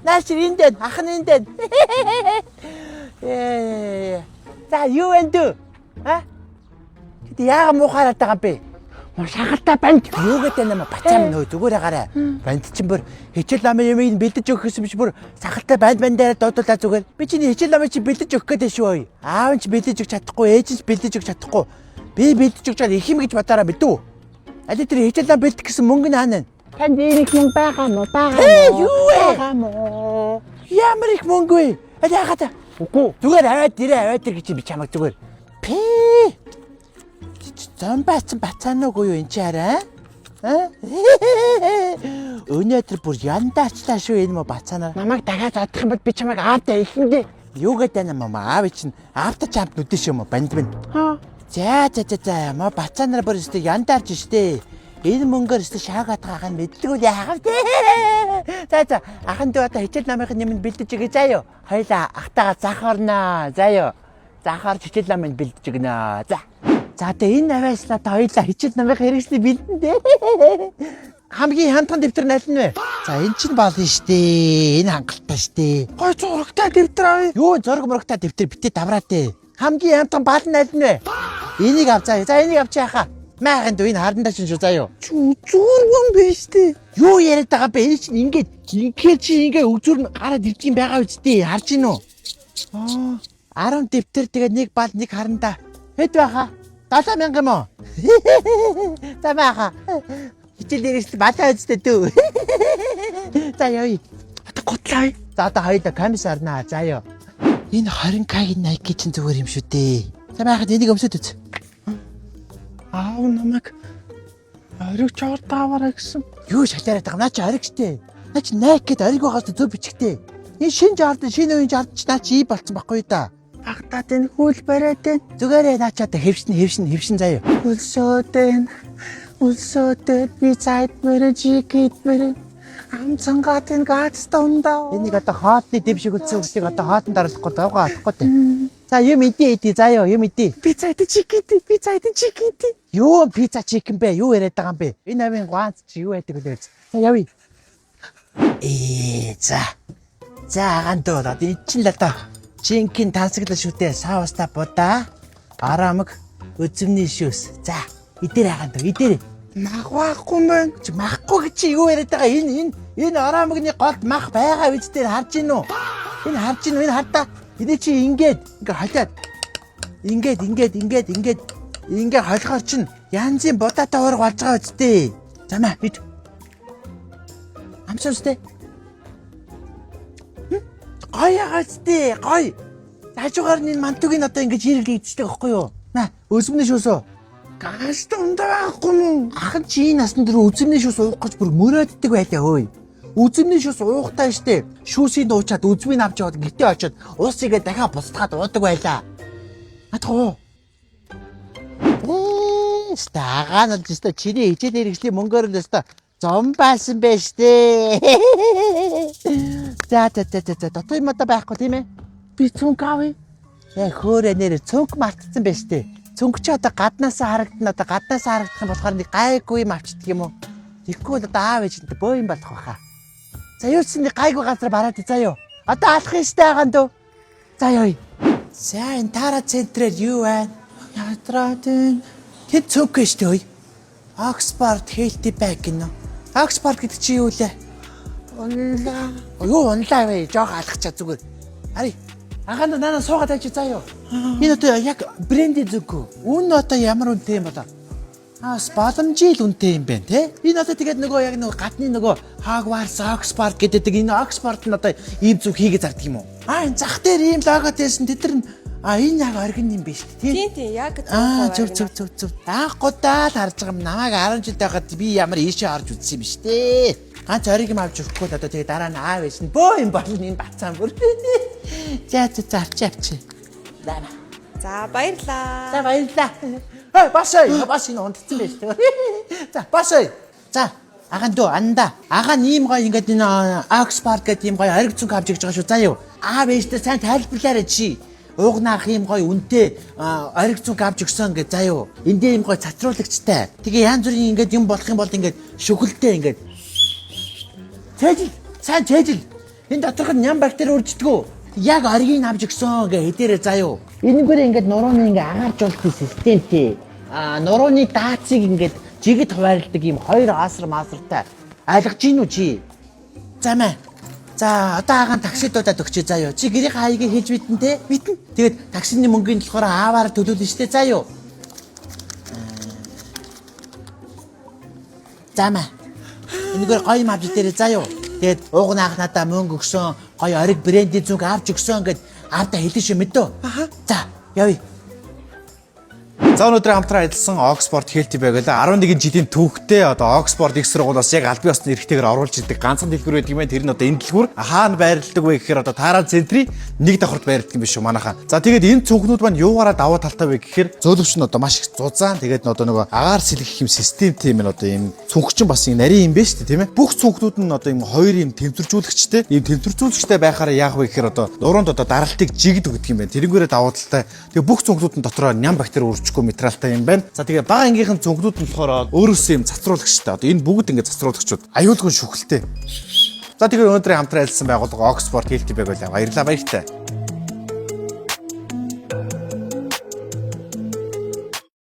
Наашир эндэн ах нь эндэн. За юу вэ дүү? Тэд яага муухаараад байгаа юм бэ? Шахалтай банд юу гэдэг юм бацаа минь хөө зүгээр агараа. Банд чинь бүр хичээл намын юм бэлдэж өгөх гэсэн биш бүр сахалтай бандаараа дуудуулаа зүгээр. Би чиний хичээл намыг чи бэлдэж өгөх гэдэг шүү. Аав нь ч бэлдэж өгч чадахгүй, ээж нь ч бэлдэж өгч чадахгүй. Би бэлдэж өгч чад их юм гэж бодоороо мэдв. Аль тэр хичээл нам бэлдэх гэсэн мөнгө нь хаана? Танд ирэх мөнгө байгаа мó? Юу вэ? Ямар их мөнгө вэ? Яагаад? Үгүй. Зүгээр аваад ирээ гэж би чамайг зүгээр. Зомбац бацаанаагүй юу энэ чи арай? Өнөөдөр бүр яндаачлаа шүү энэ мө бацаанаа. Намайг дахиад одох юм бол би чамайг аавдаа ихэндээ. Юу гэдэг юм аав чинь аавдаа чамд нүдэн шүү мө банд минь. За мо бацаанаар бүр өстө яндаарч штэ. Энэ мөнгөөр өстө шаагаад байгаа нь мэддэггүй яагаад вэ? За ахын дөө одоо хичээл намынхын юм бэлдэж өгье заяа. Хоёлаа ахтайгаа захаарнаа. Заяа. Захаар хичээл намыг бэлдэж өгнө. За энэ авааслаа та хоёлаа хичээл намынхаа хэрэгслийг бэлдэн дээ. Хамгийн хандхан дэвтэр нь аль нь вэ? За энэ чинь болно штэ. Энэ хангалттай штэ. Гой зурагтай дэвтэр аа. Юу зураг мурагтай дэвтэр битээ давраа дээ. Хамгийн хандхан бал нь аль нь вэ? Энийг ав заа. За энийг авч яхаа. Майхан дүү энэ харандаа чинь шүү заяа. Зүргэн биш дээ. Юу яриад байгаа бэ? Энэ чинь ингээд өгзөр нь гараад ирж юм байгаа үстэй. Харж гин үү? 10 дэвтэр тэгээд нэг бал нэг харандаа. Хэд байхаа? 7000 юм уу? За байхаа. Хичээл дээрээс балаа үстэй дүү. За яа. Одоо готлаа. За одоо хоёулаа комиссарнаа. За яа. Энэ 20k-ийн Nike чинь зүгээр юм шүү дээ. За байхад энийг өмсөд үз. Аав намайг ориг чортаавараа гэсэн. Юу шалаараад байгаа? Наа чи ориг штэ. Наа чи Nike гэдэг ориг байгаас зөв бичгтэй. Энэ шинэ жаард шинэ үеийн жаард чи наа чи болцсон байхгүй да. Агтаад энэ хөл бариад энэ. Зүгээрээ наа чи одоо хэвшин заяа. Үлсөөдөө би цайд мөрөжикэд мөрө. Амцангаад энэ гацтондоо. Энийг одоо хоолны дэв шиг үлдсэн үсийг одоо хоолнд оруулахгүй давгаа алахгүй дээ. За юм идэ заяа юм идэ. Пицца чикен. Юу пицца чикен бэ? Юу яриад байгаа юм бэ? Энэ авийн ганц чи юу байдаг вэ? За явъя. За агандоо одоо энэ чинь л одоо чинкийн тансаглал шүтээ саавста будаа. Арамг өзөмний шүүс. За идэр агандоо идэр. Махвахгүй мэн. Чи махгүй гэж чи юу яриад байгаа? Энэ арамгны голд мах байгаа үстээр харж гин үү? Энэ харж гин үү? Энэ хардаа. Энэ чи ингээд халиад. Ингээд холгоор чинь янзын будаатай уурга болж байгаа үсттэй. Замаа бид. Амсаа үсттэй. Гойгоостэй гой. Хажуугаар нь мантугийн одоо ингэж хэрэглэгдчихдэг байхгүй юу? Наа өзмний шүүсөө. Гаш дундаа байхгүй мөн. Ахын чи энэ насны дөрөв үзмний шүүс уух гэж бүр мөрөөддөг байлаа хөөе. Үзмний шүүс уухтай штэ. Шүүсийг дуучаад үзмийг авч яваад гитээ очоод уусыгээ дахиад бусдгаад уудаг байлаа. Атгоо. Стагаа нь ч гэсэн чиний хичээл хэрэгслийн мөнгөөр л өстой зомбаасан байж тээ. За дотоо юм одоо байхгүй тийм ээ. Би цүнх авъя. Хөөрэ нэр цүнх мартсан байж тээ. Цүнх ч одоо гаднаасаа харагдах юм болохоор нэг гайгүй юм авчдаг юм уу? Тэгэхгүй л одоо аав ээжинтэй бөө юм болох байхаа. За юу ч нэг гайгүй газар бараад заяа. Одоо алах юм штэ хаан дөө. За ёо. За энэ тара центрээр юу байна? Яатраад хэд цүнх штэ ой. Oxford Healthy Bag гинэ. Oxford гэдэг чи юу лээ? Унлаа. Юу унлаа вэ? Жог алхачаа зүгээр. Хари. Аханд нана суугаад авчи заяа. Энэ одоо яг брендийн зүггүй. Үн одоо ямар үнэтэй юм болоо? Боломжтой үнэтэй юм байна те. Энэ одоо тэгээд нөгөө яг нөгөө гадны нөгөө Hogwarts Oxford гэдэг энэ Oxford нь одоо ийм зүг хийгээ зардаг юм уу? Энэ зах дээр ийм логотойсэн тэд нар энэ яг оригин юм биш үү? Тийм яг зөв. Даахгүй харж байгаа юм. Намайг 10 жил байхад би ямар ийшээ орж үзсэн юм биш үү? Ганц ориг юм авч өгөхгүй л одоо тэгээд дараа нь аав ээж нь бөө юм болно энэ бацаан бүр. За авчи. Даа. За баярлаа. Бас энэ унтцсан байж тээ. За бас. За агаан дөө анда. Агаан ийм гоё ингээд энэ Oxford гэдэг ийм гоё ориг зүг авч өгч байгаа шүү. За юу. Аав ээжтэй сайн тайлбарлаарай чи. Уугнаах ийм гоё үнэтэй ориг зүг авч өгсөн гэж за юу. Энд ийм гоё цацруулагчтай. Тэгээ янз бүрийн ингээд юм болох юм бол ингээд шүгэлтэй ингээд. Цэжил. Энэ доторх нь ням бактери үрждэггүй. Яг оргийг авч өгсөн гэ хэдээрээ заяо. Энэгээр ингээд нурууны ингээ агааржуулалтын системтэй. Нурууны даацыг ингээд жигэд хуваарлдаг юм хоёр масартай. Ойлгож гин үү чи? За мэ. За одоо агаан таксидуудад өгчөө заяо. Чи гэрийн хаягийг хийж битэн те? Битэн. Тэгээд таксины мөнгөний болохоор ааваар төлөвлөн штэ заяо. За мэ. Энэгээр гоё мавж дээрээ заяо. Тэгээд уугнаах надаа мөнгө өгсөн, гоё ориг брендийн зүг авч өгсөн гэд аавда хэлэн шүү мэдөө. За, явъя. За өнөөдөр хамтран ажилласан Oxford Healthy байгалаа 11 жилийн түүхтэй одоо Oxford их сургуулиас яг аль бие усны эрхтэйгээр оруулж ирдэг ганцхан дэлгүүр байдаг юм байна. Тэр нь одоо энэ дэлгүүр хаана байрладаг вэ гэхээр одоо Таран центрийн нэг давхарт байрладаг юм биш үү манайхаа. За тэгээд энэ цүнхнүүд маань юугаараа даваа талтай вэ гэхээр зөөлөвч нь одоо маш их зузаан тэгээд одоо нөгөө агаар сэлгэх юм системтэй юм одоо юм цүнхчин бас юм нарийн юм байна шүү дээ тийм ээ. Бүх цүнхнүүд нь одоо юм хоёр юм тэмцвэржүүлэгчтэй. Ийм тэмцвэржүүлэгчтэй байхаараа яах вэ гэхээр одоо нуруунд одоо даралтыг жигд өгдөг юм байна. Тэрнгээрээ даваа талтай. Тэгээд бүх цүнхнүүд нь дотроо ням бактери үржихгүй материалтай юм байна. За тэгээ бага ангийнхан цүнхнүүд нь болохоор өөрөөсөө юм цацруулагчтай. Одоо энэ бүгд ингэ цацруулагчуд. Аюулгүй шүхэлтэй. За тэгээ өнөөдрийн хамтран ажилласан байгууллага Oxford Healthy байгалаа. Баярлалаа баяртай.